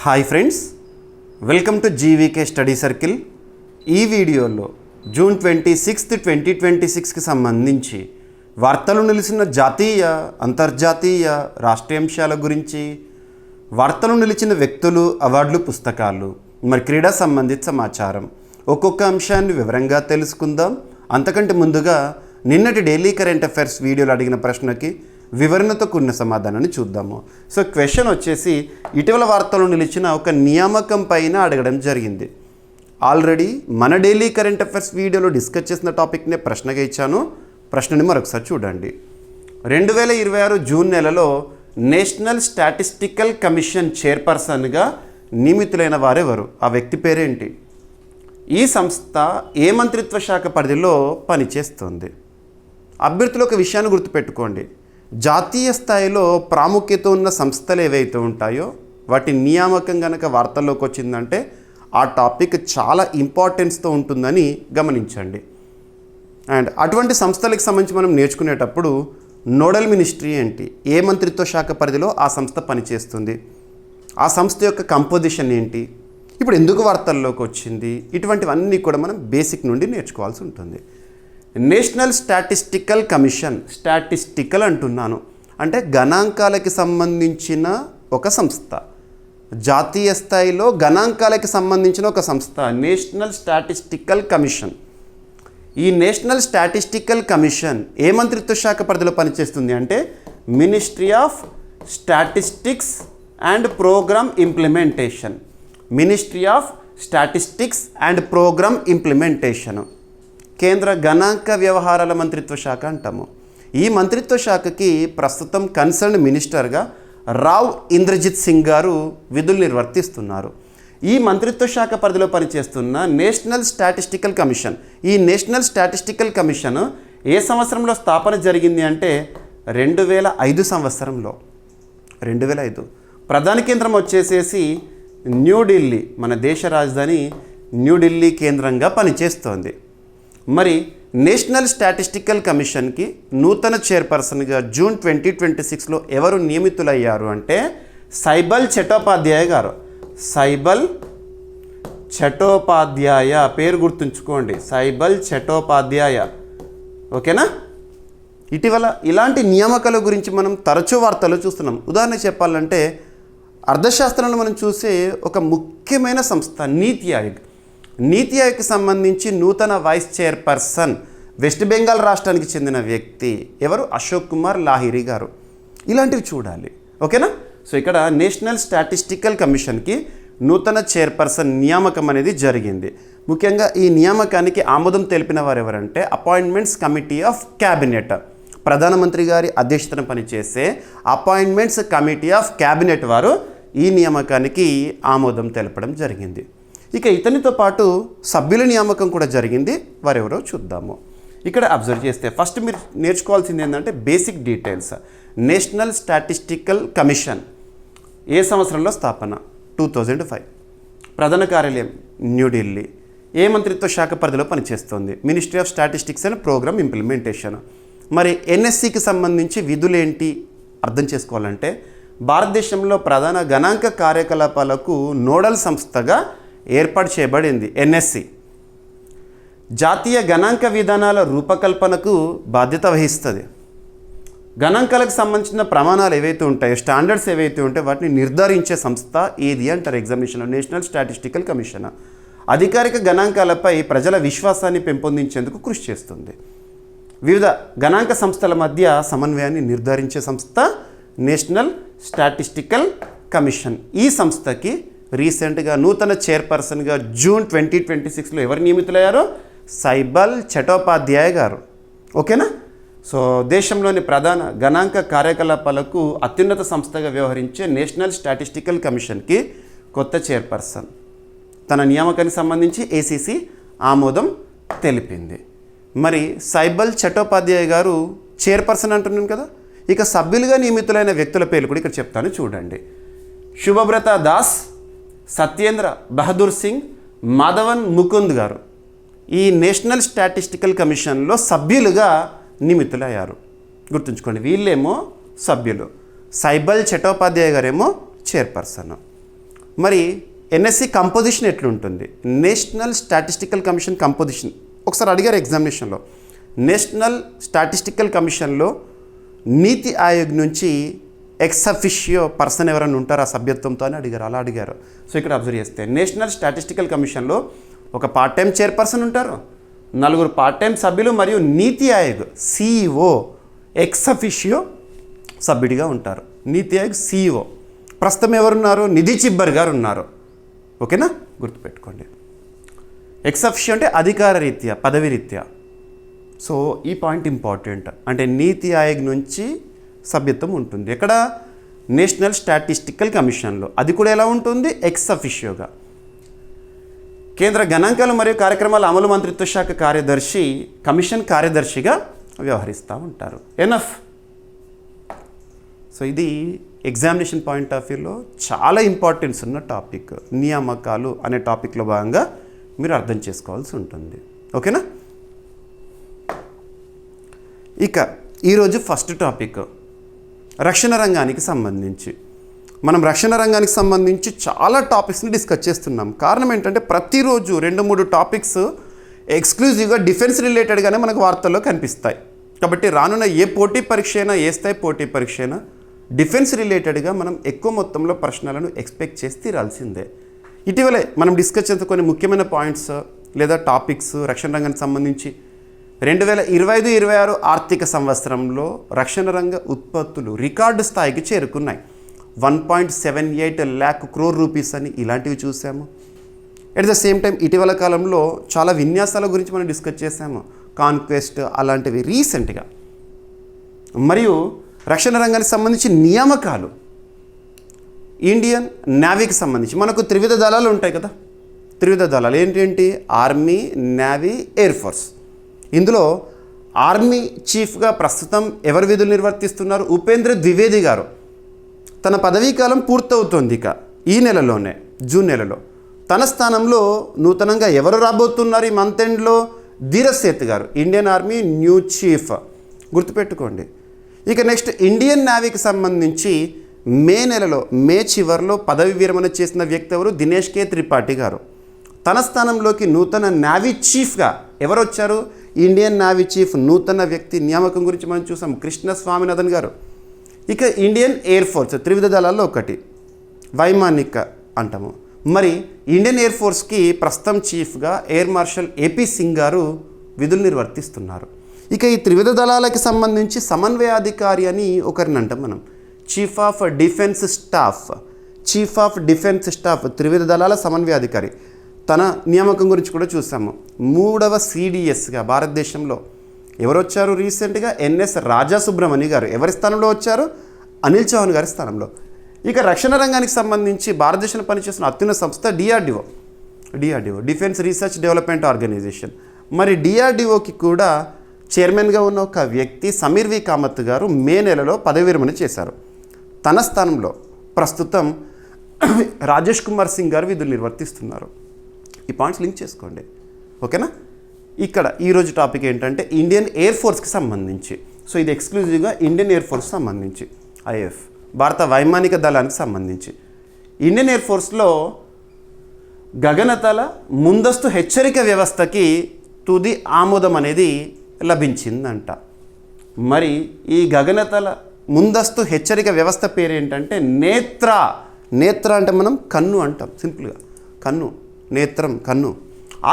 Hi friends, welcome to GVK study circle. ఈ వీడియోలో June 26, 2026కి సంబంధించి వార్తలు నిలిచిన జాతీయ, అంతర్జాతీయ, రాష్ట్రీయ అంశాల గురించి, వార్తలు నిలిచిన వ్యక్తులు, అవార్డులు, పుస్తకాలు, మరి క్రీడా సంబంధిత సమాచారం ఒక్కొక్క అంశాన్ని వివరంగా తెలుసుకుందాం. అంతకంటే ముందుగా నిన్నటి డైలీ కరెంట్ అఫైర్స్ వీడియోలో అడిగిన ప్రశ్నకి వివరణతో కూడిన సమాధానాన్ని చూద్దాము. సో క్వశ్చన్ వచ్చేసి ఇటీవల వార్తలు నిలిచిన ఒక నియామకం పైన అడగడం జరిగింది. ఆల్రెడీ మన డైలీ కరెంట్ అఫైర్స్ వీడియోలో డిస్కస్ చేసిన టాపిక్నే ప్రశ్నగా ఇచ్చాను. ప్రశ్నని మరొకసారి చూడండి. 2026 జూన్ నెలలో నేషనల్ స్టాటిస్టికల్ కమిషన్ చైర్పర్సన్గా నియమితులైన వారెవరు? ఆ వ్యక్తి పేరేంటి? ఈ సంస్థ ఏ మంత్రిత్వ శాఖ పరిధిలో పనిచేస్తుంది? అభ్యర్థులు ఒక విషయాన్ని గుర్తుపెట్టుకోండి. జాతీయ స్థాయిలో ప్రాముఖ్యత ఉన్న సంస్థలు ఏవైతే ఉంటాయో వాటి నియామకం కనుక వార్తల్లోకి వచ్చిందంటే ఆ టాపిక్ చాలా ఇంపార్టెన్స్తో ఉంటుందని గమనించండి. అండ్ అటువంటి సంస్థలకు సంబంధించి మనం నేర్చుకునేటప్పుడు నోడల్ మినిస్ట్రీ ఏంటి, ఏ మంత్రిత్వ శాఖ పరిధిలో ఆ సంస్థ పనిచేస్తుంది, ఆ సంస్థ యొక్క కంపోజిషన్ ఏంటి, ఇప్పుడు ఎందుకు వార్తల్లోకి వచ్చింది, ఇటువంటివన్నీ కూడా మనం బేసిక్ నుండి నేర్చుకోవాల్సి ఉంటుంది. నేషనల్ స్టాటిస్టికల్ కమిషన్, స్టాటిస్టికల్ అంటున్నాను అంటే గణాంకాలకి సంబంధించిన ఒక సంస్థ, జాతీయ స్థాయిలో గణాంకాలకి సంబంధించిన ఒక సంస్థ నేషనల్ స్టాటిస్టికల్ కమిషన్. ఈ నేషనల్ స్టాటిస్టికల్ కమిషన్ ఏ మంత్రిత్వ శాఖ పరిధిలో పనిచేస్తుంది అంటే ministry of statistics and programme implementation. Ministry of statistics and programme implementation, కేంద్ర గణాంక వ్యవహారాల మంత్రిత్వ శాఖ అంటాము. ఈ మంత్రిత్వ శాఖకి ప్రస్తుతం కన్సర్న్ మినిస్టర్గా రావ్ ఇంద్రజిత్ సింగ్ గారు విధులు నిర్వర్తిస్తున్నారు. ఈ మంత్రిత్వ శాఖ పరిధిలో పనిచేస్తున్న నేషనల్ స్టాటిస్టికల్ కమిషన్, ఈ నేషనల్ స్టాటిస్టికల్ కమిషన్ ఏ సంవత్సరంలో స్థాపన జరిగింది అంటే 2005 సంవత్సరంలో. 2005. ప్రధాన కేంద్రం వచ్చేసేసి న్యూఢిల్లీ, మన దేశ రాజధాని న్యూఢిల్లీ కేంద్రంగా పనిచేస్తోంది. మరి నేషనల్ స్టాటిస్టికల్ కమిషన్కి నూతన చైర్పర్సన్గా జూన్ 2026లో ఎవరు నియమితులయ్యారు అంటే సైబల్ చటోపాధ్యాయ గారు. సైబల్ చటోపాధ్యాయ పేరు గుర్తుంచుకోండి, సైబల్ చటోపాధ్యాయ. ఓకేనా? ఇటీవల ఇలాంటి నియామకాల గురించి మనం తరచూ వార్తలు చూస్తున్నాం. ఉదాహరణ చెప్పాలంటే అర్థశాస్త్రంలో మనం చూసే ఒక ముఖ్యమైన సంస్థ నీతి ఆయోగ్. నీతి ఆయోగ్కి సంబంధించి నూతన వైస్ చైర్పర్సన్ వెస్ట్ బెంగాల్ రాష్ట్రానికి చెందిన వ్యక్తి ఎవరు? అశోక్ కుమార్ లాహిరి గారు. ఇలాంటివి చూడాలి. ఓకేనా? సో ఇక్కడ నేషనల్ స్టాటిస్టికల్ కమిషన్కి నూతన చైర్పర్సన్ నియామకం అనేది జరిగింది. ముఖ్యంగా ఈ నియామకానికి ఆమోదం తెలిపిన వారు ఎవరంటే అపాయింట్మెంట్స్ కమిటీ ఆఫ్ క్యాబినెట్, ప్రధానమంత్రి గారి అధ్యక్షతన పనిచేసే అపాయింట్మెంట్స్ కమిటీ ఆఫ్ క్యాబినెట్ వారు ఈ నియామకానికి ఆమోదం తెలపడం జరిగింది. ఇక ఇతనితో పాటు సభ్యుల నియామకం కూడా జరిగింది. వారెవరో చూద్దాము. ఇక్కడ అబ్జర్వ్ చేస్తే ఫస్ట్ మీరు నేర్చుకోవాల్సింది ఏంటంటే basic details. National statistical commission ఏ సంవత్సరంలో స్థాపన? 2005. ప్రధాన కార్యాలయం న్యూఢిల్లీ. ఏ మంత్రిత్వ శాఖ పరిధిలో పనిచేస్తుంది? Ministry of statistics and programme implementation. మరి ఎన్ఎస్సికి సంబంధించి విధులేంటి అర్థం చేసుకోవాలంటే భారతదేశంలో ప్రధాన గణాంక కార్యకలాపాలకు నోడల్ సంస్థగా ఏర్పాటు చేయబడింది ఎన్ఎస్సి. జాతీయ గణాంక విధానాల రూపకల్పనకు బాధ్యత వహిస్తుంది. గణాంకాలకు సంబంధించిన ప్రమాణాలు ఏవైతే ఉంటాయో, స్టాండర్డ్స్ ఏవైతే ఉంటాయో వాటిని నిర్ధారించే సంస్థ ఏది అంటారు ఎగ్జామినేషన్లో? National statistical commission. అధికారిక గణాంకాలపై ప్రజల విశ్వాసాన్ని పెంపొందించేందుకు కృషి చేస్తుంది. వివిధ గణాంక సంస్థల మధ్య సమన్వయాన్ని నిర్ధారించే సంస్థ నేషనల్ స్టాటిస్టికల్ కమిషన్. ఈ సంస్థకి రీసెంట్గా నూతన చైర్పర్సన్గా జూన్ 2026లో ఎవరు నియమితులయ్యారో? సైబల్ చటోపాధ్యాయ గారు. ఓకేనా? సో దేశంలోని ప్రధాన గణాంక కార్యకలాపాలకు అత్యున్నత సంస్థగా వ్యవహరించే నేషనల్ స్టాటిస్టికల్ కమిషన్కి కొత్త చైర్పర్సన్. తన నియామకానికి సంబంధించి ఏసీసీ ఆమోదం తెలిపింది. మరి సైబల్ చటోపాధ్యాయ గారు చైర్పర్సన్ అంటున్నాను కదా. ఇక సభ్యులుగా నియమితులైన వ్యక్తుల పేర్లు కూడా ఇక్కడ చెప్తాను చూడండి. శుభబ్రత దాస్, సత్యేంద్ర బహదూర్ సింగ్, మాధవన్ ముకుంద్ గారు ఈ నేషనల్ స్టాటిస్టికల్ కమిషన్లో సభ్యులుగా నియమితులయ్యారు. గుర్తుంచుకోండి, వీళ్ళేమో సభ్యులు, సైబల్ చటోపాధ్యాయ గారేమో చైర్పర్సన్. మరి ఎన్ఎస్సి కంపోజిషన్ ఎట్లుంటుంది, నేషనల్ స్టాటిస్టికల్ కమిషన్ కంపోజిషన్ ఒకసారి అడిగారు ఎగ్జామినేషన్లో. నేషనల్ స్టాటిస్టికల్ కమిషన్లో నీతి ఆయోగ్ నుంచి ఎక్స్ అఫిషియో పర్సన్ ఎవరైనా ఉంటారు ఆ సభ్యత్వంతో అని అడిగారు, అలా అడిగారు. సో ఇక్కడ అబ్జర్వ్ చేస్తే నేషనల్ స్టాటిస్టికల్ కమిషన్లో ఒక పార్ట్ టైం చైర్పర్సన్ ఉంటారు, 4 పార్ట్ టైం సభ్యులు మరియు నీతి ఆయోగ్ సిఇఓ ఎక్స్ అఫిషియో సభ్యుడిగా ఉంటారు. నీతి ఆయోగ్ సిఇఓ ప్రస్తుతం ఎవరున్నారు, నిధి చిబ్బర్ గారు ఉన్నారు. ఓకేనా, గుర్తుపెట్టుకోండి. ఎక్స్ అఫిషియో అంటే అధికార రీత్యా, పదవి రీత్యా. సో ఈ పాయింట్ ఇంపార్టెంట్. అంటే నీతి ఆయోగ్ నుంచి సభ్యత్వం ఉంటుంది ఎక్కడ, నేషనల్ స్టాటిస్టికల్ కమిషన్లో. అది కూడా ఎలా ఉంటుంది, ఎక్స్ అఫిషియోగా. కేంద్ర గణాంకాలు మరియు కార్యక్రమాల అమలు మంత్రిత్వ శాఖ కార్యదర్శి కమిషన్ కార్యదర్శిగా వ్యవహరిస్తూ ఉంటారు. ఎనఫ్. సో ఇది ఎగ్జామినేషన్ పాయింట్ ఆఫ్ వ్యూలో చాలా ఇంపార్టెన్స్ ఉన్న టాపిక్. నియామకాలు అనే టాపిక్లో భాగంగా మీరు అర్థం చేసుకోవాల్సి ఉంటుంది. ఓకేనా. ఇక ఈరోజు ఫస్ట్ టాపిక్ రక్షణ రంగానికి సంబంధించి. మనం రక్షణ రంగానికి సంబంధించి చాలా టాపిక్స్ని డిస్కస్ చేస్తున్నాం. కారణం ఏంటంటే ప్రతిరోజు 2-3 టాపిక్స్ ఎక్స్క్లూజివ్గా డిఫెన్స్ రిలేటెడ్గానే మనకు వార్తల్లో కనిపిస్తాయి. కాబట్టి రానున్న ఏ పోటీ పరీక్ష అయినా, ఏ స్థాయి పోటీ పరీక్ష అయినా డిఫెన్స్ రిలేటెడ్గా మనం ఎక్కువ మొత్తంలో ప్రశ్నలను ఎక్స్పెక్ట్ చేసి తీరాల్సిందే. ఇటీవలే మనం డిస్కస్ చేసిన కొన్ని ముఖ్యమైన పాయింట్స్ లేదా టాపిక్స్ రక్షణ రంగానికి సంబంధించి 2025-26 ఆర్థిక సంవత్సరంలో రక్షణ రంగ ఉత్పత్తులు రికార్డు స్థాయికి చేరుకున్నాయి. 1.78 lakh crore రూపీస్ అని ఇలాంటివి చూసాము. ఎట్ ద సేమ్ టైం ఇటీవల కాలంలో చాలా విన్యాసాల గురించి మనం డిస్కస్ చేసాము, కాన్క్వెస్ట్ అలాంటివి రీసెంట్గా. మరియు రక్షణ రంగానికి సంబంధించి నియామకాలు, ఇండియన్ నేవీకి సంబంధించి మనకు త్రివిధ దళాలు ఉంటాయి కదా. త్రివిధ దళాలు ఏంటి, ఆర్మీ, నేవీ, ఎయిర్ ఫోర్స్. ఇందులో ఆర్మీ చీఫ్గా ప్రస్తుతం ఎవరు విధులు నిర్వర్తిస్తున్నారు, ఉపేంద్ర ద్వివేది గారు. తన పదవీ కాలం పూర్తవుతోంది ఇక ఈ నెలలోనే, జూన్ నెలలో. తన స్థానంలో నూతనంగా ఎవరు రాబోతున్నారు ఈ మంత్ ఎండ్లో, ధీరజ్ సేత్ గారు, ఇండియన్ ఆర్మీ న్యూ చీఫ్. గుర్తుపెట్టుకోండి. ఇక నెక్స్ట్ ఇండియన్ నేవీకి సంబంధించి మే చివరిలో పదవి విరమణ చేసిన వ్యక్తి ఎవరు, దినేష్ కే త్రిపాఠి గారు. తన స్థానంలోకి నూతన నేవీ చీఫ్గా ఎవరు వచ్చారు, ఇండియన్ నేవీ చీఫ్ నూతన వ్యక్తి నియామకం గురించి మనం చూసాం, కృష్ణ స్వామినాథన్ గారు. ఇక ఇండియన్ ఎయిర్ ఫోర్స్ త్రివిధ దళాల్లో ఒకటి, వైమానిక అంటాము. మరి ఇండియన్ ఎయిర్ ఫోర్స్కి ప్రస్తుతం చీఫ్గా ఎయిర్ మార్షల్ ఏపీ సింగ్ గారు విధులు నిర్వర్తిస్తున్నారు. ఇక ఈ త్రివిధ దళాలకి సంబంధించి సమన్వయాధికారి అని ఒకరిని అంటాం మనం, చీఫ్ ఆఫ్ డిఫెన్స్ స్టాఫ్ త్రివిధ దళాల సమన్వయాధికారి. తన నియామకం గురించి కూడా చూసాము. 3వ CDSగా భారతదేశంలో ఎవరు వచ్చారు రీసెంట్గా, ఎన్ఎస్ రాజా సుబ్రమణి గారు. ఎవరి స్థానంలో వచ్చారు, అనిల్ చౌహాన్ గారి స్థానంలో. ఇక రక్షణ రంగానికి సంబంధించి భారతదేశంలో పనిచేస్తున్న అత్యున్నత సంస్థ DRDO, defence research development organisation. మరి డిఆర్డిఓకి కూడా చైర్మన్గా ఉన్న ఒక వ్యక్తి సమీర్ వి కామత్ గారు మే నెలలో పదవి విరమణ చేశారు. తన స్థానంలో ప్రస్తుతం రాజేష్ కుమార్ సింగ్ గారు విధులు నిర్వర్తిస్తున్నారు. ఈ పాయింట్స్ లింక్ చేసుకోండి. ఓకేనా. ఇక్కడ ఈరోజు టాపిక్ ఏంటంటే ఇండియన్ ఎయిర్ ఫోర్స్కి సంబంధించి. సో ఇది ఎక్స్క్లూజివ్గా ఇండియన్ ఎయిర్ ఫోర్స్ సంబంధించి, ఐఎఫ్ భారత వైమానిక దళానికి సంబంధించి. ఇండియన్ ఎయిర్ ఫోర్స్లో గగనతల ముందస్తు హెచ్చరిక వ్యవస్థకి తుది ఆమోదం అనేది లభించిందంట. మరి ఈ గగనతల ముందస్తు హెచ్చరిక వ్యవస్థ పేరు ఏంటంటే నేత్ర అంటే మనం కన్ను అంటాం, సింపుల్గా కన్ను, నేత్రం కన్ను,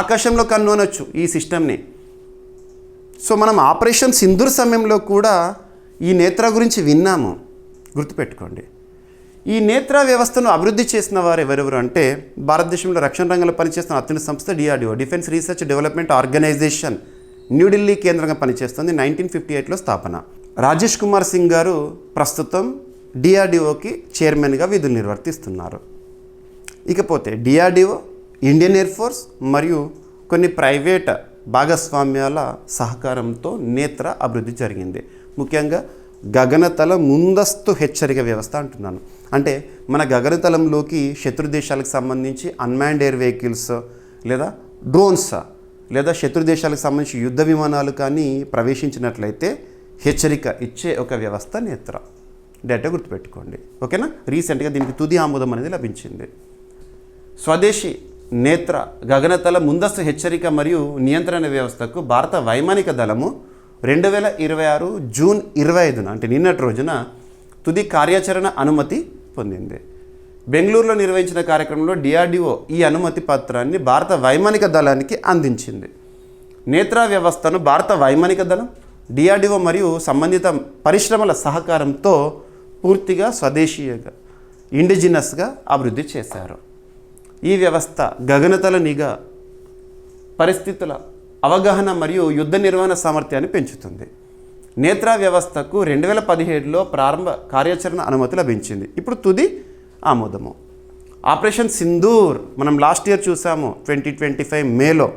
ఆకాశంలో కన్ను అనొచ్చు ఈ సిస్టమ్ని. సో మనం ఆపరేషన్ సింధూర్ సమయంలో కూడా ఈ నేత్ర గురించి విన్నాము, గుర్తుపెట్టుకోండి. ఈ నేత్ర వ్యవస్థను అభివృద్ధి చేసిన వారు ఎవరెవరు అంటే భారతదేశంలో రక్షణ రంగంలో పనిచేస్తున్న అత్యున్నత సంస్థ DRDO, defence research development organisation, New Delhi కేంద్రంగా పనిచేస్తుంది. 1958లో స్థాపన. రాజేష్ కుమార్ సింగ్ గారు ప్రస్తుతం డిఆర్డిఓకి చైర్మన్గా విధులు నిర్వర్తిస్తున్నారు. ఇకపోతే డిఆర్డిఓ, ఇండియన్ ఎయిర్ ఫోర్స్ మరియు కొన్ని ప్రైవేట్ భాగస్వామ్యాల సహకారంతో నేత్ర అభివృద్ధి జరిగింది. ముఖ్యంగా గగనతల ముందస్తు హెచ్చరిక వ్యవస్థ అంటున్నాను. అంటే మన గగనతలంలోకి శత్రు దేశాలకు సంబంధించి అన్మాన్డ్ ఎయిర్ వెహికల్స్ లేదా డ్రోన్స్ లేదా శత్రు దేశాలకు సంబంధించి యుద్ధ విమానాలు కానీ ప్రవేశించినట్లయితే హెచ్చరిక ఇచ్చే ఒక వ్యవస్థ నేత్ర. డేటా గుర్తుపెట్టుకోండి. ఓకేనా. రీసెంట్గా దీనికి తుది ఆమోదం అనేది లభించింది. స్వదేశీ నేత్ర గగనతల ముందస్తు హెచ్చరిక మరియు నియంత్రణ వ్యవస్థకు భారత వైమానిక దళము 2026 జూన్ 25 అంటే నిన్నటి రోజున తుది కార్యాచరణ అనుమతి పొందింది. బెంగళూరులో నిర్వహించిన కార్యక్రమంలో డిఆర్డిఓ ఈ అనుమతి పత్రాన్ని భారత వైమానిక దళానికి అందించింది. నేత్ర వ్యవస్థను భారత వైమానిక దళం, డిఆర్డిఓ మరియు సంబంధిత పరిశ్రమల సహకారంతో పూర్తిగా స్వదేశీయంగా ఇండిజినస్గా అభివృద్ధి చేశారు. ఈ వ్యవస్థ గగనతల నిఘా, పరిస్థితుల అవగాహన మరియు యుద్ధ నిర్వహణ సామర్థ్యాన్ని పెంచుతుంది. నేత్ర వ్యవస్థకు 2017లో ప్రారంభ కార్యాచరణ అనుమతి లభించింది. ఇప్పుడు తుది ఆమోదము. ఆపరేషన్ సింధూర్ మనం లాస్ట్ ఇయర్ చూసాము 2025 మేలో.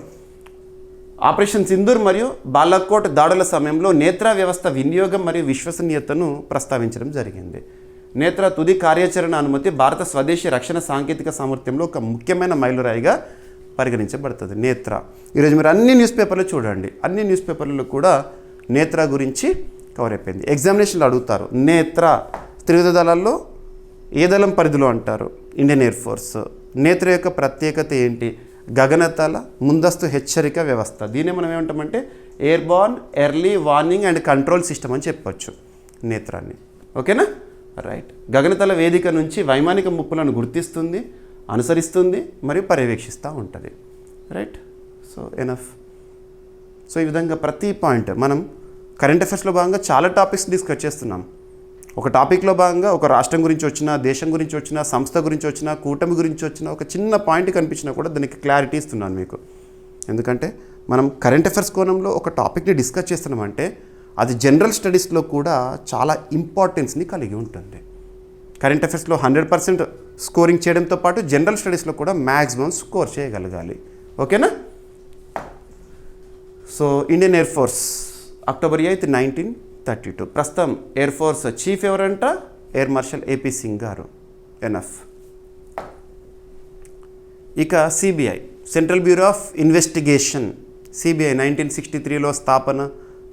ఆపరేషన్ సింధూర్ మరియు బాలాకోట్ దాడుల సమయంలో నేత్ర వ్యవస్థ వినియోగం మరియు విశ్వసనీయతను ప్రస్తావించడం జరిగింది. నేత్ర తుది కార్యాచరణ అనుమతి భారత స్వదేశీ రక్షణ సాంకేతిక సామర్థ్యంలో ఒక ముఖ్యమైన మైలురాయిగా పరిగణించబడుతుంది. నేత్ర ఈరోజు మీరు అన్ని న్యూస్ పేపర్లు చూడండి, అన్ని న్యూస్ పేపర్లలో కూడా నేత్ర గురించి కవర్ అయిపోయింది. ఎగ్జామినేషన్లో అడుగుతారు, నేత్ర త్రివిధ దళాల్లో ఏ దళం పరిధిలో అంటారు? Indian Air force. నేత్ర యొక్క ప్రత్యేకత ఏంటి? గగనతల ముందస్తు హెచ్చరిక వ్యవస్థ. దీన్ని మనం ఏమంటామంటే airborne early warning and control system అని చెప్పొచ్చు నేత్రాన్ని. ఓకేనా? రైట్. గగనతల వేదిక నుంచి వైమానిక ముప్పులను గుర్తిస్తుంది, అనుసరిస్తుంది మరియు పర్యవేక్షిస్తూ ఉంటుంది. రైట్. So enough. సో ఈ విధంగా ప్రతి పాయింట్ మనం కరెంట్ అఫైర్స్లో భాగంగా చాలా టాపిక్స్ డిస్కస్ చేస్తున్నాం. ఒక టాపిక్లో భాగంగా ఒక రాష్ట్రం గురించి వచ్చినా, దేశం గురించి వచ్చినా, సంస్థ గురించి వచ్చినా, కూటమి గురించి వచ్చినా, ఒక చిన్న పాయింట్ కనిపించినా కూడా దానికి క్లారిటీ ఇస్తున్నాను మీకు. ఎందుకంటే మనం కరెంట్ అఫైర్స్ కోణంలో ఒక టాపిక్ని డిస్కస్ చేస్తున్నామంటే అది జనరల్ స్టడీస్లో కూడా చాలా ఇంపార్టెన్స్ని కలిగి ఉంటుంది. కరెంట్ అఫైర్స్లో 100% స్కోరింగ్ చేయడంతో పాటు జనరల్ స్టడీస్లో కూడా మ్యాక్సిమం స్కోర్ చేయగలగాలి. ఓకేనా? So Indian Air Force October 8, 1932. ప్రస్తుతం ఎయిర్ ఫోర్స్ చీఫ్ ఎవరంట? ఎయిర్ మార్షల్ ఏపీ సింగ్ గారు. ఎనఫ్. ఇక CBI, central bureau of investigation. CBI 1963లో స్థాపన,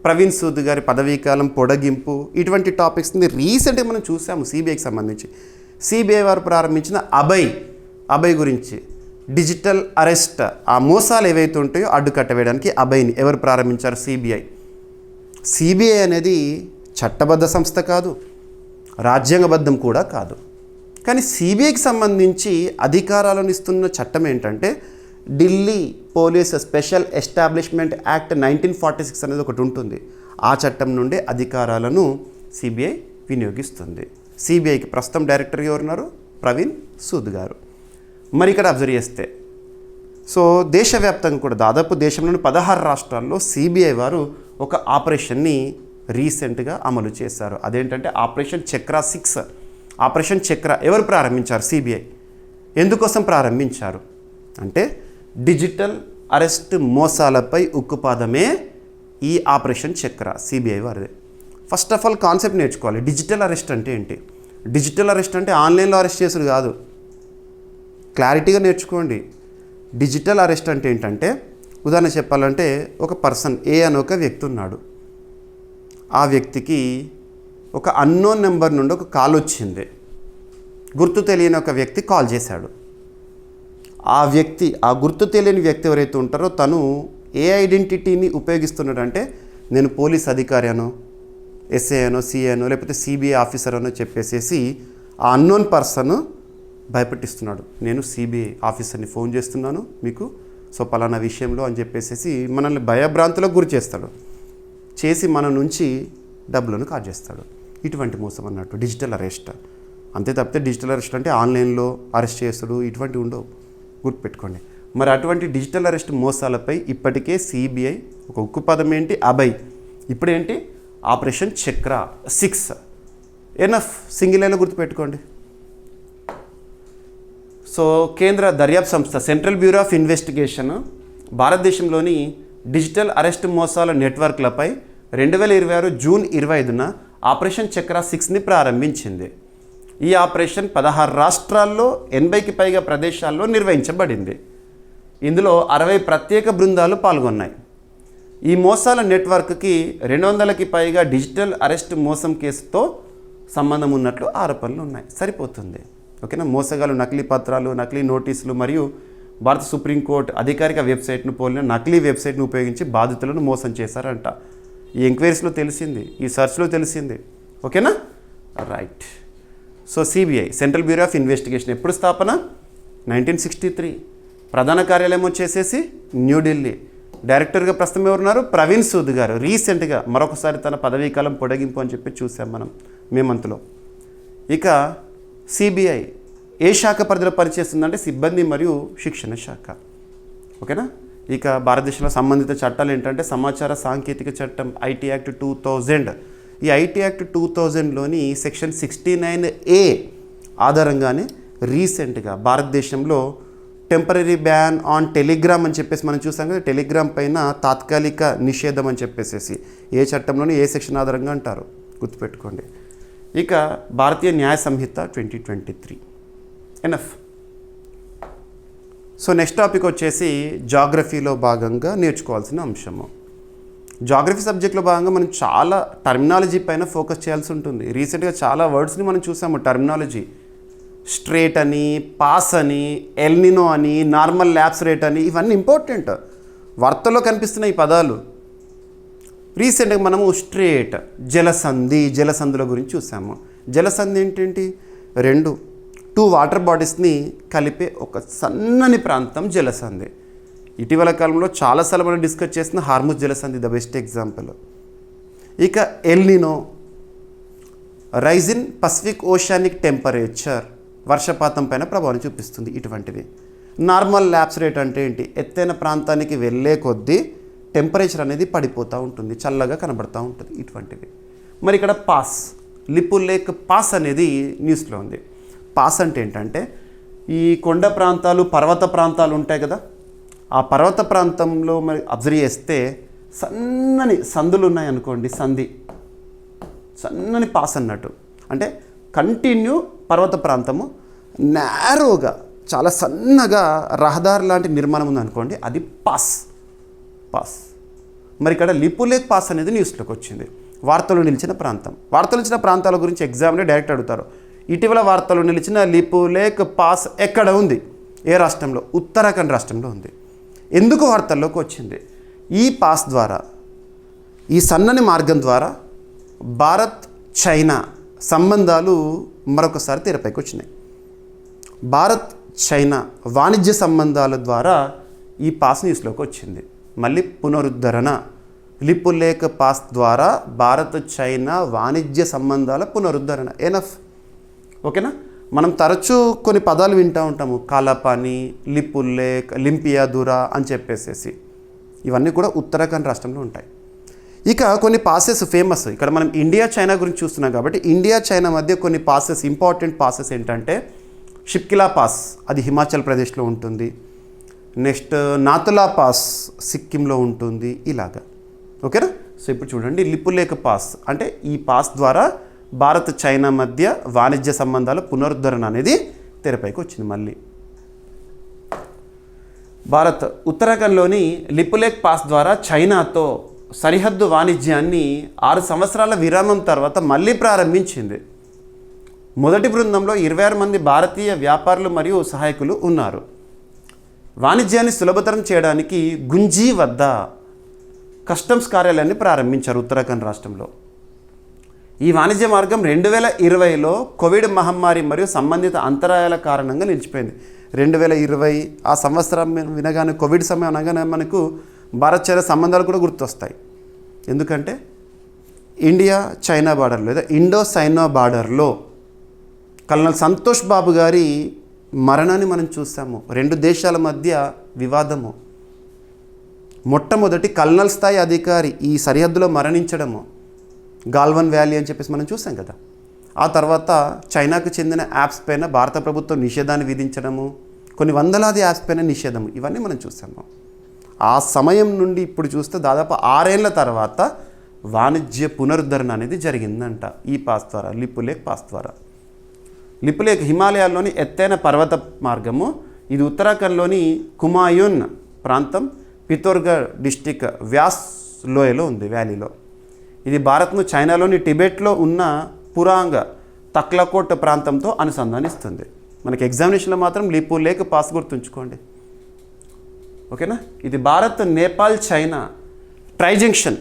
ప్రవీణ్ సూద్ గారి పదవీకాలం పొడగింపు, ఇటువంటి టాపిక్స్ని రీసెంట్గా మనం చూసాము సిబిఐకి సంబంధించి. సిబిఐ వారు ప్రారంభించిన అభయ్ గురించి, డిజిటల్ అరెస్ట్, ఆ మోసాలు ఏవైతే ఉంటాయో అడ్డుకట్టవేయడానికి అభయ్ని ఎవరు ప్రారంభించారు? సిబిఐ. సిబిఐ అనేది చట్టబద్ధ సంస్థ కాదు, రాజ్యాంగబద్ధం కూడా కాదు. కానీ సిబిఐకి సంబంధించి అధికారాలను ఇస్తున్న చట్టం ఏంటంటే Delhi police special establishment act 1946 అనేది ఒకటి ఉంటుంది. ఆ చట్టం నుండే అధికారాలను సిబిఐ వినియోగిస్తుంది. సిబిఐకి ప్రస్తుతం డైరెక్టర్ ఎవరున్నారు? ప్రవీణ్ సూద్ గారు. మరి ఇక్కడ అబ్జర్వ్ చేస్తే సో దేశవ్యాప్తంగా కూడా దాదాపు దేశంలోని 16 రాష్ట్రాల్లో సిబిఐ వారు ఒక ఆపరేషన్ని రీసెంట్గా అమలు చేశారు. అదేంటంటే ఆపరేషన్ చక్ర 6. ఆపరేషన్ చక్ర ఎవరు ప్రారంభించారు? సిబిఐ. ఎందుకోసం ప్రారంభించారు అంటే డిజిటల్ అరెస్ట్ మోసాలపై ఉక్కుపాదమే ఈ ఆపరేషన్ చక్ర సిబిఐ వారిదే. ఫస్ట్ ఆఫ్ ఆల్ కాన్సెప్ట్ నేర్చుకోవాలి. డిజిటల్ అరెస్ట్ అంటే ఏంటి? డిజిటల్ అరెస్ట్ అంటే ఆన్లైన్లో అరెస్ట్ చేసుడు కాదు. క్లారిటీగా నేర్చుకోండి. డిజిటల్ అరెస్ట్ అంటే ఏంటంటే ఉదాహరణ చెప్పాలంటే ఒక పర్సన్ ఏ అని ఒక వ్యక్తి ఉన్నాడు. ఆ వ్యక్తికి ఒక అన్నోన్ నెంబర్ నుండి ఒక కాల్ వచ్చింది. గుర్తు తెలియని ఒక వ్యక్తి కాల్ చేశాడు. ఆ గుర్తు తెలియని వ్యక్తి ఎవరైతే ఉంటారో తను ఏ ఐడెంటిటీని ఉపయోగిస్తున్నాడంటే నేను పోలీస్ అధికారి అనో, ఎస్ఐ అనో, సిఐ అనో, లేకపోతే సిబిఐ ఆఫీసర్ అనో చెప్పేసేసి ఆ అన్నోన్ పర్సన్ భయపెట్టిస్తున్నాడు. నేను సిబిఐ ఆఫీసర్ని ఫోన్ చేస్తున్నాను మీకు, సో పలానా విషయంలో అని చెప్పేసి మనల్ని భయభ్రాంతులకు గురి చేస్తాడు. చేసి మన నుంచి డబ్బులను కాజేస్తాడు. ఇటువంటి మోసం అన్నట్టు డిజిటల్ అరెస్ట్. అంతే తప్పితే డిజిటల్ అరెస్ట్ అంటే ఆన్లైన్లో అరెస్ట్ చేస్తాడు ఇటువంటి ఉండవు, గుర్తుపెట్టుకోండి. మరి అటువంటి డిజిటల్ అరెస్ట్ మోసాలపై ఇప్పటికే సిబిఐ ఒక ఉక్కుపదం ఏంటి? అభయ్. ఇప్పుడేంటి? ఆపరేషన్ చక్ర 6. ఎనఫ్. సింగిల్ లైన్లో గుర్తుపెట్టుకోండి. సో కేంద్ర దర్యాప్తు సంస్థ సెంట్రల్ బ్యూరో ఆఫ్ ఇన్వెస్టిగేషన్ భారతదేశంలోని డిజిటల్ అరెస్ట్ మోసాల నెట్వర్క్లపై 2026 జూన్ 25న ఆపరేషన్ చక్ర 6ని ప్రారంభించింది. ఈ ఆపరేషన్ 16 రాష్ట్రాల్లో 80కి పైగా ప్రదేశాల్లో నిర్వహించబడింది. ఇందులో 60 ప్రత్యేక బృందాలు పాల్గొన్నాయి. ఈ మోసాల నెట్వర్క్కి 200కి పైగా డిజిటల్ అరెస్ట్ మోసం కేసుతో సంబంధం ఉన్నట్లు ఆరోపణలు ఉన్నాయి. సరిపోతుంది. ఓకేనా. మోసగాలు నకిలీ పత్రాలు, నకిలీ నోటీసులు మరియు భారత సుప్రీంకోర్టు అధికారిక వెబ్సైట్ను పోలిన నకిలీ వెబ్సైట్ను ఉపయోగించి బాధితులను మోసం చేశారంట. ఈ ఎంక్వైరీస్లో తెలిసింది, ఈ సర్చ్లో తెలిసింది. ఓకేనా, right. So CBI, central bureau of investigation ఎప్పుడు స్థాపన? 1963. ప్రధాన కార్యాలయం వచ్చేసేసి న్యూఢిల్లీ. డైరెక్టర్గా ప్రస్తుతం ఎవరున్నారు? ప్రవీణ్ సూద్ గారు. రీసెంట్గా మరొకసారి తన పదవీకాలం పొడిగింపు అని చెప్పి చూసాం మనం మే మంత్లో. ఇక సిబిఐ ఏ శాఖ పరిధిలో పనిచేస్తుందంటే సిబ్బంది మరియు శిక్షణ శాఖ. ఓకేనా. ఇక భారతదేశంలో సంబంధిత చట్టాలు ఏంటంటే సమాచార సాంకేతిక చట్టం, ఐటీ యాక్ట్ 2000. ఈ ఐటీ యాక్ట్ 2000లోని సెక్షన్ 69A ఆధారంగానే రీసెంట్గా భారతదేశంలో టెంపరీ బ్యాన్ ఆన్ టెలిగ్రామ్ అని చెప్పేసి మనం చూసాం కదా. టెలిగ్రామ్ పైన తాత్కాలిక నిషేధం అని చెప్పేసి ఏ చట్టంలోని ఏ సెక్షన్ ఆధారంగా అంటారు, గుర్తుపెట్టుకోండి. ఇక భారతీయ న్యాయ సంహిత 2023. ఎనఫ్. సో నెక్స్ట్ టాపిక్ వచ్చేసి జాగ్రఫీలో భాగంగా నేర్చుకోవాల్సిన అంశము. జాగ్రఫీ సబ్జెక్ట్లో భాగంగా మనం చాలా టర్మినాలజీ పైన ఫోకస్ చేయాల్సి ఉంటుంది. రీసెంట్గా చాలా వర్డ్స్ని మనం చూసాము. టర్మినాలజీ, స్ట్రేట్ అని, పాస్ అని, ఎల్నినో అని, నార్మల్ ల్యాప్స్ రేట్ అని, ఇవన్నీ ఇంపార్టెంట్. వార్తల్లో కనిపిస్తున్న ఈ పదాలు. రీసెంట్గా మనము స్ట్రేట్, జలసంధుల గురించి చూసాము. జలసంధి ఏంటేంటి? 2 వాటర్ బాడీస్ని కలిపే ఒక సన్నని ప్రాంతం జలసంధి. ఇటీవల కాలంలో చాలాసార్లు మనం డిస్కస్ చేసిన హార్ముజ్ జలసంధి ద బెస్ట్ ఎగ్జాంపుల్. ఇక El Nino, rise in Pacific oceanic temperature, వర్షపాతం పైన ప్రభావం చూపిస్తుంది. ఇటువంటివి. నార్మల్ ల్యాప్స్ రేట్ అంటే ఏంటి? ఎత్తైన ప్రాంతానికి వెళ్ళే కొద్దీ టెంపరేచర్ అనేది పడిపోతూ ఉంటుంది, చల్లగా కనబడుతూ ఉంటుంది. ఇటువంటివి. మరి ఇక్కడ పాస్, లిపు లేక్ పాస్ అనేది న్యూస్లో ఉంది. పాస్ అంటే ఏంటంటే ఈ కొండ ప్రాంతాలు, పర్వత ప్రాంతాలు ఉంటాయి కదా, ఆ పర్వత ప్రాంతంలో మరి అబ్జర్వ్ చేస్తే సన్నని సందులు ఉన్నాయనుకోండి, సన్నని పాస్ అన్నట్టు. అంటే కంటిన్యూ పర్వత ప్రాంతము నేరోగా చాలా సన్నగా రహదారి లాంటి నిర్మాణం ఉందనుకోండి, అది పాస్. మరి ఇక్కడ లిపు లేక్ పాస్ అనేది న్యూస్లోకి వచ్చింది. వార్తలు నిలిచిన ప్రాంతాల గురించి ఎగ్జామ్లో డైరెక్ట్ అడుగుతారు. ఇటీవల వార్తలు నిలిచిన లిపు లేక్ పాస్ ఎక్కడ ఉంది? ఏ రాష్ట్రంలో? ఉత్తరాఖండ్ రాష్ట్రంలో ఉంది. ఎందుకు వార్తల్లోకి వచ్చింది? ఈ పాస్ ద్వారా, ఈ సన్నని మార్గం ద్వారా భారత్ చైనా సంబంధాలు మరొకసారి తెరపైకి వచ్చినాయి. భారత్ చైనా వాణిజ్య సంబంధాల ద్వారా ఈ పాస్ న్యూస్లోకి వచ్చింది. మళ్ళీ పునరుద్ధరణ, లిపు లేక్ పాస్ ద్వారా భారత్ చైనా వాణిజ్య సంబంధాల పునరుద్ధరణ. ఎనఫ్. ఓకేనా. మనం తరచూ కొన్ని పదాలు వింటూ ఉంటాము, కాలాపాని, లిపు లేక్, లింపియాదురా అని చెప్పేసేసి. ఇవన్నీ కూడా ఉత్తరాఖండ్ రాష్ట్రంలో ఉంటాయి. ఇక కొన్ని పాసెస్ ఫేమస్. ఇక్కడ మనం ఇండియా చైనా గురించి చూస్తున్నాం కాబట్టి ఇండియా చైనా మధ్య కొన్ని పాసెస్, ఇంపార్టెంట్ పాసెస్ ఏంటంటే షిప్కిలా పాస్, అది హిమాచల్ ప్రదేశ్లో ఉంటుంది. నెక్స్ట్ నాతులా పాస్ సిక్కింలో ఉంటుంది. ఇలాగా. ఓకేనా. సో ఇప్పుడు చూడండి, లిపు లేక్ పాస్ అంటే ఈ పాస్ ద్వారా భారత్ చైనా మధ్య వాణిజ్య సంబంధాల పునరుద్ధరణ అనేది తెరపైకి వచ్చింది. మళ్ళీ భారత్ ఉత్తరాఖండ్లోని లిపు లేక్ పాస్ ద్వారా చైనాతో సరిహద్దు వాణిజ్యాన్ని 6 సంవత్సరాల విరామం తర్వాత మళ్ళీ ప్రారంభించింది. మొదటి బృందంలో 26 మంది భారతీయ వ్యాపారులు మరియు సహాయకులు ఉన్నారు. వాణిజ్యాన్ని సులభతరం చేయడానికి గుంజీ వద్ద కస్టమ్స్ కార్యాలయాన్ని ప్రారంభించారు ఉత్తరాఖండ్ రాష్ట్రంలో. ఈ వాణిజ్య మార్గం 2020లో కోవిడ్ మహమ్మారి మరియు సంబంధిత అంతరాయాల కారణంగా నిలిచిపోయింది. 2020 ఆ సంవత్సరం వినగానే, కోవిడ్ సమయం అనగానే మనకు భారత్ చైనా సంబంధాలు కూడా గుర్తొస్తాయి. ఎందుకంటే ఇండియా చైనా బార్డర్లో లేదా ఇండో సైనా బార్డర్లో కల్నల్ సంతోష్ బాబు గారి మరణాన్ని మనం చూసాము. 2 దేశాల మధ్య వివాదము. మొట్టమొదటి కల్నల్ స్థాయి అధికారి ఈ సరిహద్దులో మరణించడము, గాల్వన్ వ్యాలీ అని చెప్పేసి మనం చూసాం కదా. ఆ తర్వాత చైనాకు చెందిన యాప్స్ పైన భారత ప్రభుత్వం నిషేధాన్ని విధించడము, కొన్ని వందలాది యాప్స్ పైన నిషేధము, ఇవన్నీ మనం చూసాము. ఆ సమయం నుండి ఇప్పుడు చూస్తే దాదాపు 6 ఏళ్ల తర్వాత వాణిజ్య పునరుద్ధరణ అనేది జరిగిందంట ఈ పాస్ ద్వారా, లిపు లేక్ పాస్ ద్వారా. లిపు లేక్ హిమాలయాల్లోని ఎత్తైన పర్వత మార్గము. ఇది ఉత్తరాఖండ్లోని కుమాయూన్ ప్రాంతం, పితోర్గఢ్ డిస్టిక్ వ్యాస్ లోయలో ఉంది, వ్యాలీలో. ఇది భారత్ను చైనాలోని టిబెట్లో ఉన్న పురాంగ్ తక్లకోట్ ప్రాంతంతో అనుసంధానిస్తుంది. మనకి ఎగ్జామినేషన్లో మాత్రం లిపు లేక్ పాస్ గుర్తుంచుకోండి. ఓకేనా. ఇది Bharat, Nepal, China tri junction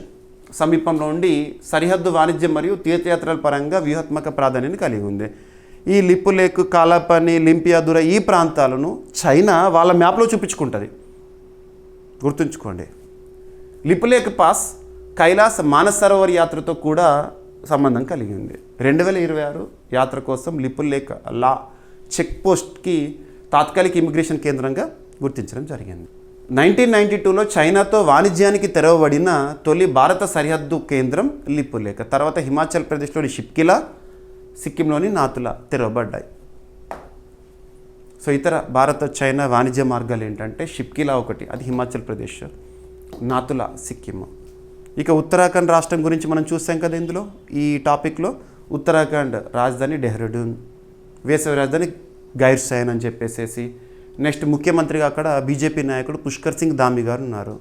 సమీపంలో ఉండి సరిహద్దు వాణిజ్యం మరియు తీర్థయాత్రల పరంగా వ్యూహాత్మక ప్రాధాన్యతని కలిగి ఉంది. ఈ లిపు లేక్, కాలాపని, లింపియాదుర ఈ ప్రాంతాలను చైనా వాళ్ళ మ్యాప్లో చూపించుకుంటుంది, గుర్తుంచుకోండి. లిపు లేక్ పాస్ కైలాస్ మానస్ సరోవర్ యాత్రతో కూడా సంబంధం కలిగి ఉంది. 2026 యాత్ర కోసం లిపు లేక్ లా చెక్ పోస్ట్కి తాత్కాలిక ఇమిగ్రేషన్ కేంద్రంగా గుర్తించడం జరిగింది. 1992లో చైనాతో వాణిజ్యానికి తెరవబడిన తొలి భారత సరిహద్దు కేంద్రం లిపు లేక్. తర్వాత హిమాచల్ ప్రదేశ్లోని షిప్కిలా, సిక్కింలోని నాతులా తెరవబడ్డాయి. సో ఇతర భారత చైనా వాణిజ్య మార్గాలు ఏంటంటే షిప్కిలా ఒకటి, అది హిమాచల్ ప్రదేశ్, నాతులా సిక్కిం. ఇక ఉత్తరాఖండ్ రాష్ట్రం గురించి మనం చూసాం కదా ఇందులో, ఈ టాపిక్లో. ఉత్తరాఖండ్ రాజధాని డెహ్రాడూన్, వేసవి రాజధాని గైర్సైన్ అని చెప్పేసేసి. నెక్స్ట్ ముఖ్యమంత్రిగా అక్కడ బీజేపీ నాయకుడు పుష్కర్ సింగ్ ధామి గారు ఉన్నారు.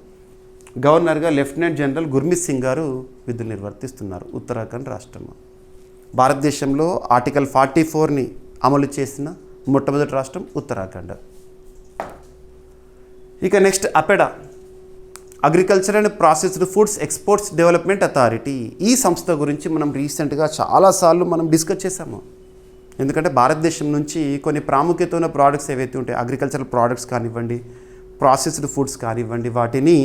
గవర్నర్గా లెఫ్టినెంట్ జనరల్ గుర్మిత్ సింగ్ గారు విధులు నిర్వర్తిస్తున్నారు. ఉత్తరాఖండ్ రాష్ట్రం భారతదేశంలో ఆర్టికల్ 44ని అమలు చేసిన మొట్టమొదటి రాష్ట్రం ఉత్తరాఖండ్. ఇక next APEDA, agriculture and processed foods exports development authority. ఈ సంస్థ గురించి మనం రీసెంట్గా చాలాసార్లు మనం డిస్కస్ చేసాము. ఎందుకంటే భారతదేశం నుంచి కొన్ని ప్రాముఖ్యత ఉన్న ప్రోడక్ట్స్ ఏవైతే ఉంటాయి, అగ్రికల్చరల్ ప్రోడక్ట్స్ కానివ్వండి, ప్రాసెస్డ్ ఫుడ్స్ కానివ్వండి, వాటిని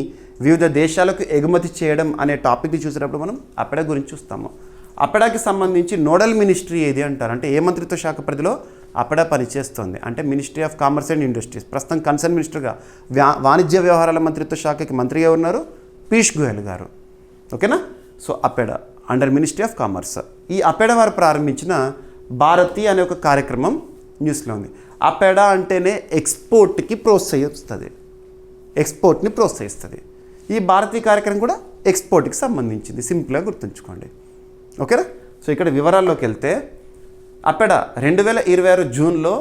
వివిధ దేశాలకు ఎగుమతి చేయడం అనే టాపిక్ని చూసేటప్పుడు మనం అపెడా గురించి చూస్తాము. అపెడాకి సంబంధించి నోడల్ మినిస్ట్రీ ఏది అంటారు అంటే ఏ మంత్రిత్వ శాఖ పరిధిలో అపెడా పనిచేస్తుంది అంటే ministry of commerce and industries. ప్రస్తుతం కన్సర్న్ మినిస్టర్గా వాణిజ్య వ్యవహారాల మంత్రిత్వ శాఖకి మంత్రిగా ఉన్నారు పీయూష్ గోయల్ గారు. ఓకేనా. So APEDA under ministry of commerce. ఈ అపెడా వారు ప్రారంభించిన భారతి అనే ఒక కార్యక్రమం న్యూస్లో ఉంది. అపెడా అంటేనే ఎక్స్పోర్ట్కి ప్రోత్సహిస్తుంది, ఎక్స్పోర్ట్ని ప్రోత్సహిస్తుంది. ఈ భారతీయ కార్యక్రమం కూడా ఎక్స్పోర్ట్కి సంబంధించింది, సింపుల్గా గుర్తుంచుకోండి. ఓకేనా. సో ఇక్కడ వివరాల్లోకి వెళ్తే అపెడా 2026 జూన్లో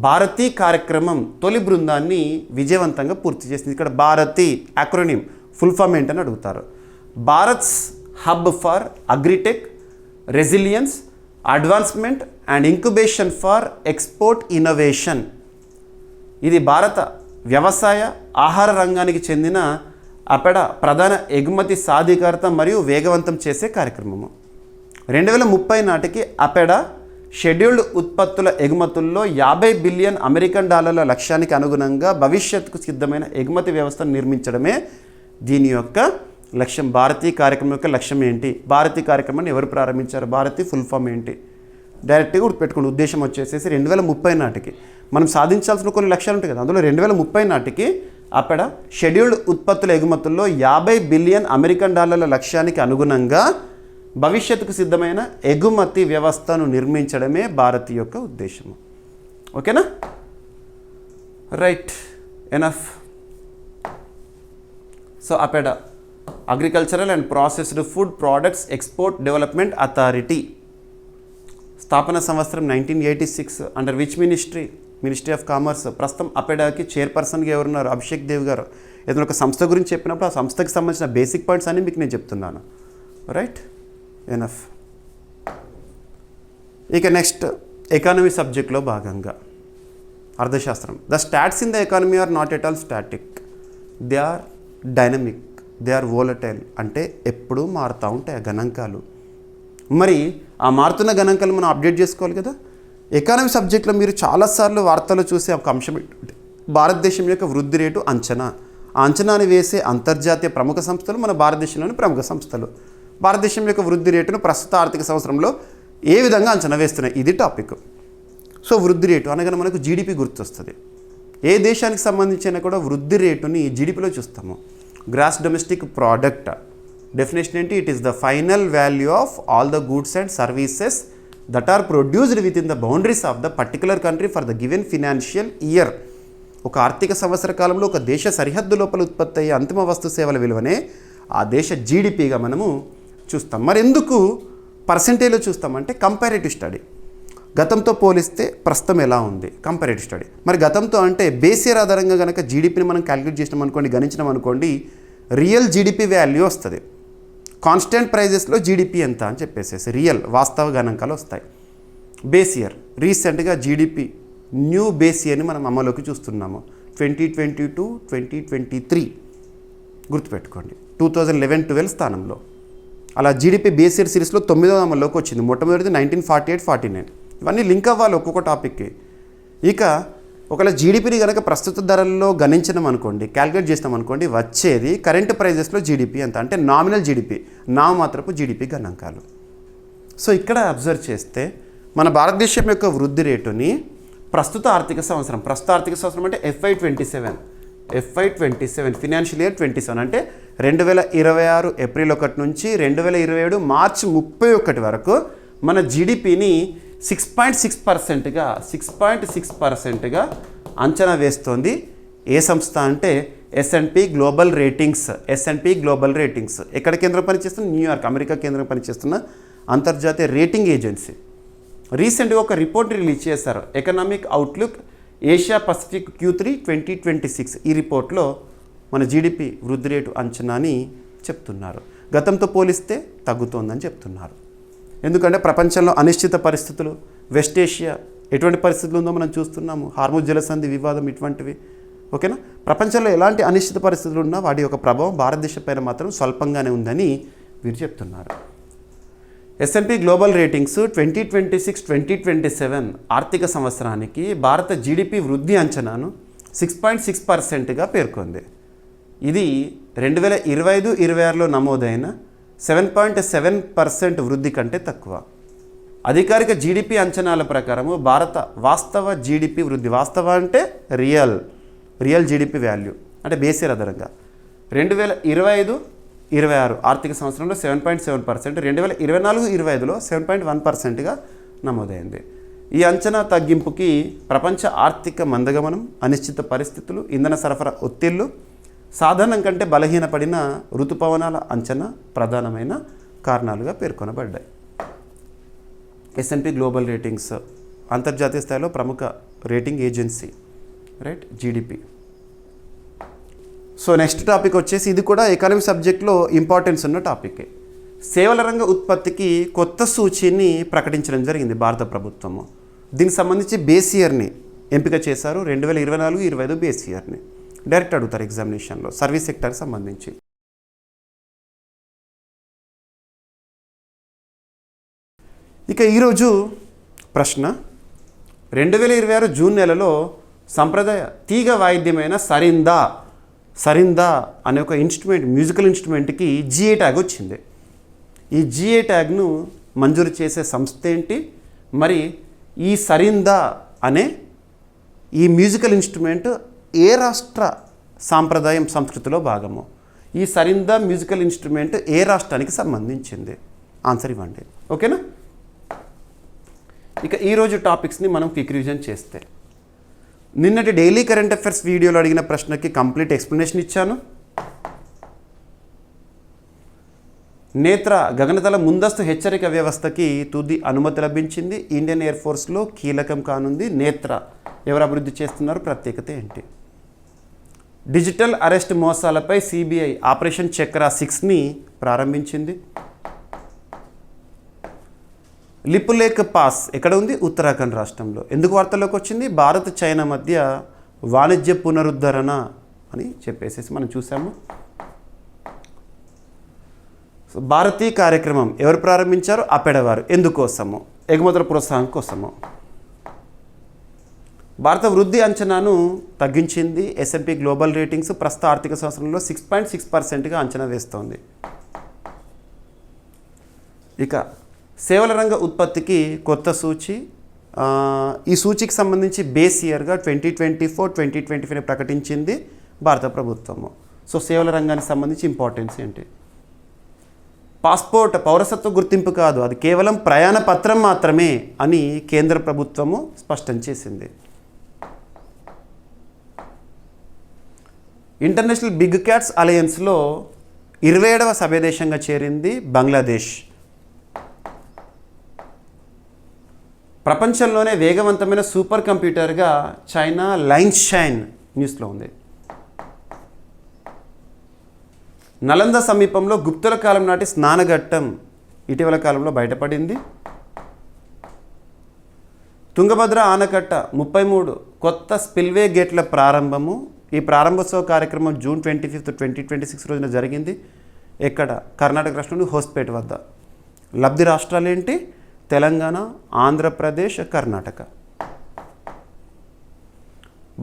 భారతీ కార్యక్రమం తొలి బృందాన్ని విజయవంతంగా పూర్తి చేసింది. ఇక్కడ భారతి యాక్రోనిమ్ ఫుల్ ఫామ్ ఏంటని అడుగుతారు. Bharat's hub for agritech, resilience, advancement and incubation for export innovation. ఇది భారత వ్యవసాయ ఆహార రంగానికి చెందిన అపెడా ప్రధాన ఎగుమతి సాధికారత మరియు వేగవంతం చేసే కార్యక్రమము. 2030 నాటికి అపెడా షెడ్యూల్డ్ ఉత్పత్తుల ఎగుమతుల్లో $50 బిలియన్ అమెరికన్ డాలర్ల లక్ష్యానికి అనుగుణంగా భవిష్యత్తుకు సిద్ధమైన ఎగుమతి వ్యవస్థను నిర్మించడమే దీని యొక్క లక్ష్యం. భారతీయ కార్యక్రమం యొక్క లక్ష్యం ఏంటి, భారతీయ కార్యక్రమాన్ని ఎవరు ప్రారంభించారు, భారతీ ఫుల్ ఫామ్ ఏంటి, డైరెక్ట్గా గుర్తుపెట్టుకోండి. ఉద్దేశం వచ్చేసేసి 2030 నాటికి మనం సాధించాల్సిన కొన్ని లక్ష్యాలు ఉంటాయి కదా, అందులో 2030 నాటికి అపెడా షెడ్యూల్డ్ ఉత్పత్తుల ఎగుమతుల్లో $50 బిలియన్ అమెరికన్ డాలర్ల లక్ష్యానికి అనుగుణంగా భవిష్యత్తుకు సిద్ధమైన ఎగుమతి వ్యవస్థను నిర్మించడమే భారత్ యొక్క ఉద్దేశము. ఓకేనా. Right, enough. So APEDA agricultural and processed food products export development authority. స్థాపన సంవత్సరం 1986. Under which ministry, ministry of commerce. ప్రస్తుతం అపెడాకి చైర్పర్సన్గా ఎవరున్నారు, అభిషేక్ దేవ్ గారు. ఏదైనా ఒక సంస్థ గురించి చెప్పినప్పుడు ఆ సంస్థకి సంబంధించిన బేసిక్ పాయింట్స్ అన్ని మీకు నేను చెప్తున్నాను. Right, enough. ఇక నెక్స్ట్ ఎకానమీ సబ్జెక్ట్లో భాగంగా అర్థశాస్త్రం. The stats in the economy are not at all static, they are dynamic, they are volatile. అంటే ఎప్పుడూ మారుతూ ఉంటాయి ఆ గణాంకాలు. మరి ఆ మారుతున్న గణాంకాలు మనం అప్డేట్ చేసుకోవాలి కదా. ఎకానమీ సబ్జెక్ట్లో మీరు చాలాసార్లు వార్తలు చూసే ఒక అంశం ఏంటంటే భారతదేశం యొక్క వృద్ధి రేటు అంచనా. ఆ అంచనాని వేసే అంతర్జాతీయ ప్రముఖ సంస్థలు మన భారతదేశంలోని ప్రముఖ సంస్థలు భారతదేశం యొక్క వృద్ధి రేటును ప్రస్తుత ఆర్థిక సంవత్సరంలో ఏ విధంగా అంచనా వేస్తున్నాయి, ఇది టాపిక్. సో వృద్ధి రేటు అనగానే మనకు జీడిపి గుర్తొస్తుంది. ఏ దేశానికి సంబంధించిన కూడా వృద్ధి రేటుని జీడిపిలో చూస్తాము. గ్రాస్ డొమెస్టిక్ ప్రోడక్ట్ డెఫినేషన్ ఏంటి, it is the final value of all the goods and services that are produced within the boundaries of the particular country for the given financial year. ఒక ఆర్థిక సంవత్సర కాలంలో ఒక దేశ సరిహద్దు లోపల ఉత్పత్తి అయ్యే అంతిమ వస్తు సేవల విలువనే ఆ దేశ జీడిపిగా మనము చూస్తాం. మరి ఎందుకు పర్సెంటేజ్లో చూస్తామంటే కంపారేటివ్ స్టడీ. గతంతో పోలిస్తే ప్రస్తుతం ఎలా ఉంది, కంపారేటివ్ స్టడీ. మరి గతంతో అంటే బేస్ ఇయర్ ఆధారంగా కనుక జీడిపిని మనం క్యాలిక్యులేట్ చేసినాం అనుకోండి, గణించినాం అనుకోండి, రియల్ జీడిపి వాల్యూ వస్తుంది. కాన్స్టెంట్ ప్రైజెస్లో జీడిపి ఎంత అని చెప్పేసేసి రియల్ వాస్తవ గణాంకాలు వస్తాయి. బేస్ ఇయర్ రీసెంట్గా జీడిపి న్యూ బేస్ ఇయర్ని మనం అమలులోకి చూస్తున్నాము. 2022-2023 గుర్తుపెట్టుకోండి. 2011-12 స్థానంలో. అలా జీడిపి బేస్ ఇయర్ సిరీస్లో 9వ అమల్లోకి వచ్చింది. మొట్టమొదటిది 1948-49. ఇవన్నీ లింక్ అవ్వాలి ఒక్కొక్క టాపిక్కి. ఇక ఒకవేళ జీడిపిని కనుక ప్రస్తుత ధరల్లో గణించడం అనుకోండి, క్యాల్కులేట్ చేసినాం అనుకోండి, వచ్చేది కరెంట్ ప్రైజెస్లో జీడిపి ఎంత అంటే నామినల్ జీడిపి, నామమాత్రపు జీడిపి గణాంకాలు. సో ఇక్కడ అబ్జర్వ్ చేస్తే మన భారతదేశం యొక్క వృద్ధి రేటుని ప్రస్తుత ఆర్థిక సంవత్సరం అంటే FY27 ఫినాన్షియల్ ఇయర్ 27 అంటే 2026 ఏప్రిల్ 1 నుంచి 2027 మార్చి 31 వరకు మన జీడిపిని 6.6%గా అంచనా వేస్తోంది. ఏ సంస్థ అంటే S&P గ్లోబల్ రేటింగ్స్. ఎక్కడ కేంద్రం పనిచేస్తున్న? న్యూయార్క్, అమెరికా కేంద్రం పనిచేస్తున్న అంతర్జాతీయ రేటింగ్ ఏజెన్సీ. రీసెంట్గా ఒక రిపోర్ట్ రిలీజ్ చేశారు, economic outlook Asia Pacific Q3 2026. ఈ రిపోర్ట్లో మన జీడిపి వృద్ధి రేటు అంచనాని చెప్తున్నారు. గతంతో పోలిస్తే తగ్గుతోందని చెప్తున్నారు. ఎందుకంటే ప్రపంచంలో అనిశ్చిత పరిస్థితులు, వెస్ట్ ఏషియా ఎటువంటి పరిస్థితులు ఉందో మనం చూస్తున్నాము. హార్ముజ్ జలసంధి వివాదం ఇటువంటివి. ఓకేనా? ప్రపంచంలో ఎలాంటి అనిశ్చిత పరిస్థితులు ఉన్నా వాటి యొక్క ప్రభావం భారతదేశం పైన మాత్రం స్వల్పంగానే ఉందని వీరు చెప్తున్నారు. S&P గ్లోబల్ రేటింగ్స్ 2026-2027 ఆర్థిక సంవత్సరానికి భారత జీడిపి వృద్ధి అంచనాను 6.6%గా పేర్కొంది. ఇది 2025-26లో నమోదైన 7.7% వృద్ధి కంటే తక్కువ. అధికారిక జీడిపి అంచనాల ప్రకారము భారత వాస్తవ జీడిపి వృద్ధి, వాస్తవ అంటే రియల్ జీడిపి వాల్యూ అంటే బేస్ ఇయర్ ఆధారంగా 2025-26 ఆర్థిక సంవత్సరంలో 7.7%, 2024-25లో 7.1%గా నమోదైంది. ఈ అంచనా తగ్గింపుకి ప్రపంచ ఆర్థిక మందగమనం, అనిశ్చిత పరిస్థితులు, ఇంధన సరఫరా ఒత్తిళ్లు, సాధారణం కంటే బలహీనపడిన ఋతుపవనాల అంచనా ప్రధానమైన కారణాలుగా పేర్కొనబడ్డాయి. S&P గ్లోబల్ రేటింగ్స్ అంతర్జాతీయ స్థాయిలో ప్రముఖ rating agency, right, GDP. So next topic వచ్చేసి ఇది కూడా ఎకానమీ సబ్జెక్ట్లో ఇంపార్టెన్స్ ఉన్న టాపిక్. సేవల రంగ ఉత్పత్తికి కొత్త సూచీని ప్రకటించడం జరిగింది భారత ప్రభుత్వము. దీనికి సంబంధించి బేస్ ఇయర్ని ఎంపిక చేశారు. 2024-25 బేస్ ఇయర్ని డైరెక్ట్ అడుగుతారు ఎగ్జామినేషన్లో సర్వీస్ సెక్టర్కి సంబంధించి. ఇక ఈరోజు ప్రశ్న, 2026 జూన్ నెలలో సంప్రదాయ తీగ వాయిద్యమైన సరిందా అనే ఒక ఇన్స్ట్రుమెంట్, మ్యూజికల్ ఇన్స్ట్రుమెంట్కి GI ట్యాగ్ వచ్చింది. ఈ GI ట్యాగ్ను మంజూరు చేసే సంస్థ ఏంటి? మరి ఈ సరిందా అనే ఈ మ్యూజికల్ ఇన్స్ట్రుమెంట్ ఏ రాష్ట్ర సాంప్రదాయం సంస్కృతిలో భాగము? ఈ సరిందా మ్యూజికల్ ఇన్స్ట్రుమెంట్ ఏ రాష్ట్రానికి సంబంధించింది? ఆన్సర్ ఇవ్వండి. ఓకేనా? ఇక ఈరోజు టాపిక్స్ని మనం క్విక్ రివిజన్ చేస్తే, నిన్నటి డైలీ కరెంట్ అఫైర్స్ వీడియోలో అడిగిన ప్రశ్నకి కంప్లీట్ ఎక్స్ప్లెనేషన్ ఇచ్చాను. నేత్ర గగనతల ముందస్తు హెచ్చరిక వ్యవస్థకి తుది అనుమతి లభించింది. ఇండియన్ ఎయిర్ ఫోర్స్లో కీలకం కానుంది నేత్ర. ఎవరు అభివృద్ధి చేస్తున్నారు? ప్రత్యేకత ఏంటి? డిజిటల్ అరెస్ట్ మోసాలపై CBI ఆపరేషన్ చక్రా 6ని ప్రారంభించింది. లిపులేక్ పాస్ ఎక్కడ ఉంది? ఉత్తరాఖండ్ రాష్ట్రంలో. ఎందుకు వార్తల్లోకి వచ్చింది? భారత్ చైనా మధ్య వాణిజ్య పునరుద్ధరణ అని చెప్పేసి మనం చూసాము. భారతీయ కార్యక్రమం ఎవరు ప్రారంభించారు? అపెడవారు. ఎందుకోసము? ఎగుమతుల ప్రోత్సాహం కోసము. భారత వృద్ధి అంచనాను తగ్గించింది S&P గ్లోబల్ రేటింగ్స్. ప్రస్తుత ఆర్థిక సంవత్సరంలో 6.6%గా అంచనా వేస్తోంది. ఇక సేవల రంగ ఉత్పత్తికి కొత్త సూచి, ఈ సూచికి సంబంధించి బేస్ ఇయర్గా 2024-2025 ప్రకటించింది భారత ప్రభుత్వము. సో సేవల రంగానికి సంబంధించి ఇంపార్టెన్స్ ఏంటి? పాస్పోర్ట్ పౌరసత్వ గుర్తింపు కాదు, అది కేవలం ప్రయాణ పత్రం మాత్రమే అని కేంద్ర ప్రభుత్వము స్పష్టం చేసింది. ఇంటర్నేషనల్ బిగ్ క్యాట్స్ అలయన్స్లో 27వ సభ్యదేశంగా చేరింది బంగ్లాదేశ్. ప్రపంచంలోనే వేగవంతమైన సూపర్ కంప్యూటర్గా చైనా లైన్షైన్ న్యూస్లో ఉంది. నలంద సమీపంలో గుప్తుల కాలం నాటి స్నానఘట్టం ఇటీవల కాలంలో బయటపడింది. తుంగభద్ర ఆనకట్ట 33 కొత్త స్పిల్వే గేట్ల ప్రారంభము. ఈ ప్రారంభోత్సవ కార్యక్రమం జూన్ 25, 2026 రోజున జరిగింది. ఎక్కడ? కర్ణాటక రాష్ట్రంలోని హోస్పేట్ వద్ద. లబ్ధి రాష్ట్రాలు ఏంటి? తెలంగాణ, ఆంధ్రప్రదేశ్, కర్ణాటక.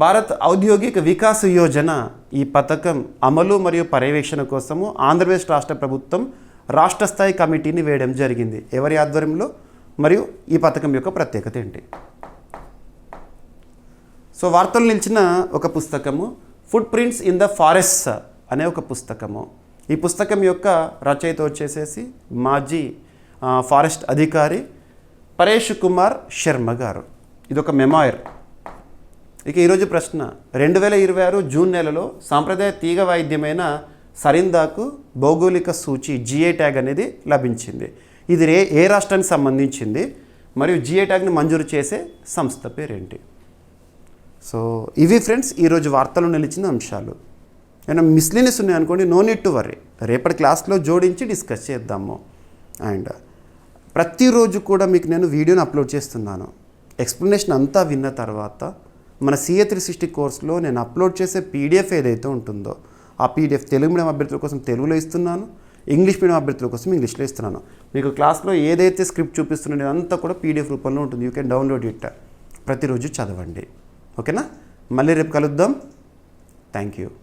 భారత్ ఔద్యోగిక వికాస్ యోజన ఈ పథకం అమలు మరియు పర్యవేక్షణ కోసము ఆంధ్రప్రదేశ్ రాష్ట్ర ప్రభుత్వం రాష్ట్ర స్థాయి కమిటీని వేయడం జరిగింది. ఎవరి ఆధ్వర్యంలో? మరియు ఈ పథకం యొక్క ప్రత్యేకత ఏంటి? సో వార్తలు నిలిచిన ఒక పుస్తకము foot prints in the forest అనే ఒక పుస్తకము. ఈ పుస్తకం యొక్క రచయిత వచ్చేసేసి మాజీ ఫారెస్ట్ అధికారి పరేష్ కుమార్ శర్మ గారు. ఇది ఒక మెమాయిర్. ఇక ఈరోజు ప్రశ్న, 2026 జూన్ నెలలో సాంప్రదాయ తీగ వాయిద్యమైన సరిందాకు భౌగోళిక సూచి జిఐ ట్యాగ్ అనేది లభించింది. ఇది ఏ రాష్ట్రానికి సంబంధించింది మరియు జిఐ ట్యాగ్ని మంజూరు చేసే సంస్థ పేరేంటి? సో ఇవి ఫ్రెండ్స్ ఈరోజు వార్తలు నిలిచిన అంశాలు. ఏమైనా మిస్లీనియస్ ఉన్నాయనుకోండి, నో నీడ్ టు వర్రీ, రేపటి క్లాస్లో జోడించి డిస్కస్ చేద్దాము. అండ్ ప్రతిరోజు కూడా మీకు నేను వీడియోని అప్లోడ్ చేస్తున్నాను. ఎక్స్ప్లెనేషన్ అంతా విన్న తర్వాత మన CA 360 కోర్స్లో నేను అప్లోడ్ చేసే PDF ఏదైతే ఉంటుందో ఆ PDF తెలుగు మీడియం అభ్యర్థుల కోసం తెలుగులో ఇస్తున్నాను, ఇంగ్లీష్ మీడియం అభ్యర్థుల కోసం ఇంగ్లీష్లో ఇస్తున్నాను. మీకు క్లాస్లో ఏదైతే స్క్రిప్ట్ చూపిస్తున్నానో అంతా కూడా PDF రూపంలో ఉంటుంది. You can download it. ప్రతిరోజు చదవండి. ఓకేనా? మళ్ళీ రేపు కలుద్దాం. Thank you.